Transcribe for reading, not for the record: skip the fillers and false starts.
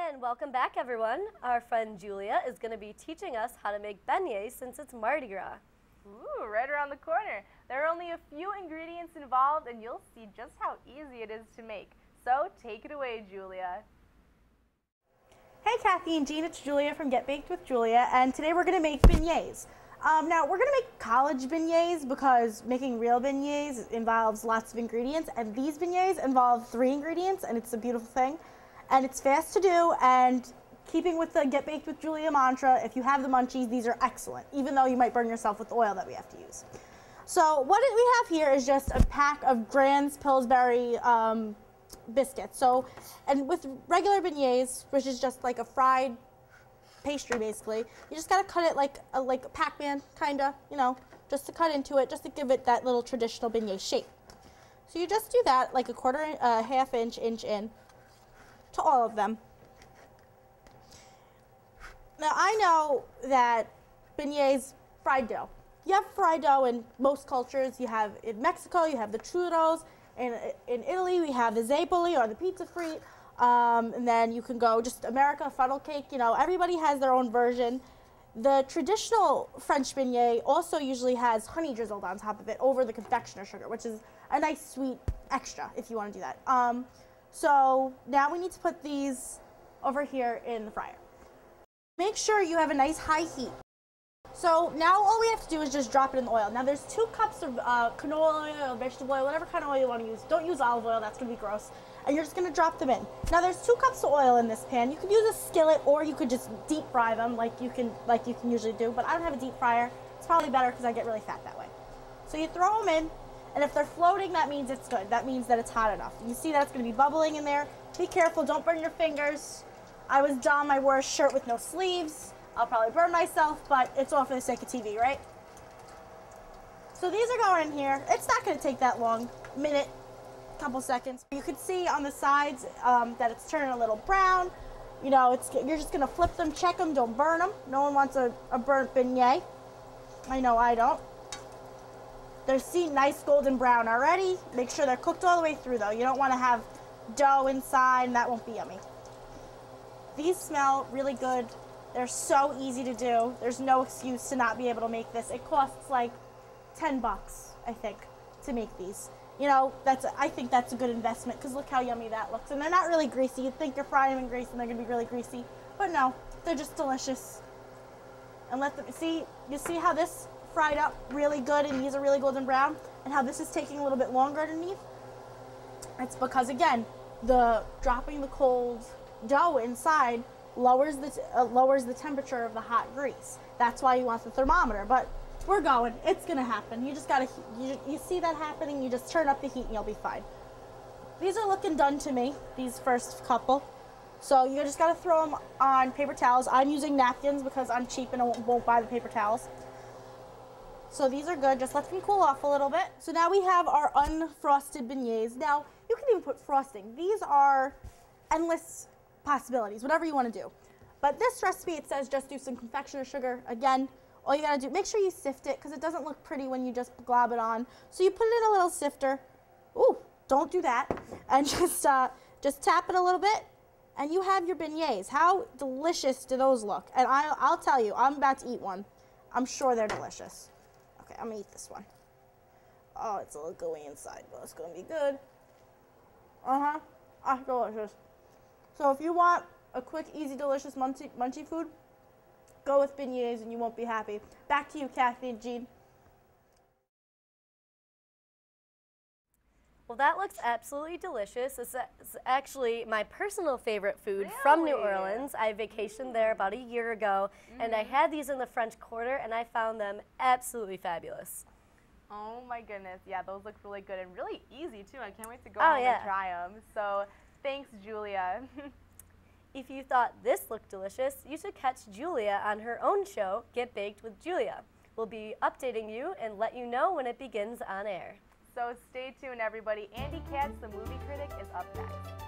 And welcome back, everyone. Our friend Julia is going to be teaching us how to make beignets since it's Mardi Gras. Ooh, right around the corner. There are only a few ingredients involved, and you'll see just how easy it is to make. So take it away, Julia. Hey Cathy and Jeanne, it's Julia from Get Baked with Julia, and today we're going to make beignets. Now we're going to make college beignets because making real beignets involves lots of ingredients, and these beignets involve 3 ingredients, and it's a beautiful thing. And it's fast to do, and keeping with the Get Baked with Julia mantra, if you have the munchies, these are excellent, even though you might burn yourself with the oil that we have to use. So what we have here is just a pack of Grand's Pillsbury biscuits. So, and with regular beignets, which is just like a fried pastry basically, you just gotta cut it like a Pac-Man, kinda, you know, just to cut into it, just to give it that little traditional beignet shape. So you just do that like a half inch in to all of them. Now I know that beignets, fried dough. You have fried dough in most cultures. You have in Mexico, you have the churros. In Italy, we have the zeppoli or the pizza frite. And then you can go just America, funnel cake. You know, everybody has their own version. The traditional French beignet also usually has honey drizzled on top of it over the confectioner sugar, which is a nice sweet extra if you want to do that. So now we need to put these over here in the fryer. Make sure you have a nice high heat. So now all we have to do is just drop it in the oil. Now there's 2 cups of canola oil, vegetable oil, whatever kind of oil you want to use. Don't use olive oil, that's going to be gross. And you're just going to drop them in. Now there's 2 cups of oil in this pan. You could use a skillet or you could just deep fry them like you can usually do. But I don't have a deep fryer. It's probably better because I get really fat that way. So you throw them in, and if they're floating, that means it's good. That means that it's hot enough. You see that it's going to be bubbling in there. Be careful, don't burn your fingers. I was dumb, I wore a shirt with no sleeves. I'll probably burn myself, but it's all for the sake of TV, right? So these are going in here. It's not going to take that long, minute, couple seconds. You can see on the sides that it's turning a little brown. You know, you're just going to flip them, check them, don't burn them. No one wants a burnt beignet. I know I don't. They're nice golden brown already. Make sure they're cooked all the way through, though. You don't want to have dough inside, and that won't be yummy. These smell really good. They're so easy to do. There's no excuse to not be able to make this. It costs like $10, I think, to make these. You know, I think that's a good investment because look how yummy that looks. And they're not really greasy. You'd think you're frying them in grease and they're going to be really greasy. But no, they're just delicious. And let them, you see how this fried up really good and these are really golden brown? And how this is taking a little bit longer underneath? It's because, again, dropping the cold dough inside lowers the temperature of the hot grease. That's why you want the thermometer, but we're going. It's gonna happen. You just gotta, you see that happening, you just turn up the heat and you'll be fine. These are looking done to me, these first couple. So you just gotta throw them on paper towels. I'm using napkins because I'm cheap and I won't buy the paper towels. So these are good, just let them cool off a little bit. So now we have our unfrosted beignets. Now, you can even put frosting. These are endless possibilities, whatever you want to do. But this recipe, it says just do some confectioner sugar. Again, all you gotta do, make sure you sift it because it doesn't look pretty when you just glob it on. So you put it in a little sifter. Ooh, don't do that. And just tap it a little bit and you have your beignets. How delicious do those look? And I'll tell you, I'm about to eat one. I'm sure they're delicious. Okay, I'm gonna eat this one. Oh, it's a little gooey inside, but it's gonna be good. Delicious. So if you want a quick, easy, delicious munchy food, go with beignets and you won't be happy. Back to you, Cathy and Jeanne. Well, that looks absolutely delicious. It's actually my personal favorite food from New Orleans. I vacationed there about a year ago, and I had these in the French Quarter, and I found them absolutely fabulous. Oh my goodness, yeah, those look really good and really easy too. I can't wait to go home and try them. So thanks, Julia. If you thought this looked delicious, you should catch Julia on her own show, Get Baked with Julia. We'll be updating you and let you know when it begins on air. So stay tuned, everybody. Andy Katz, the movie critic, is up next.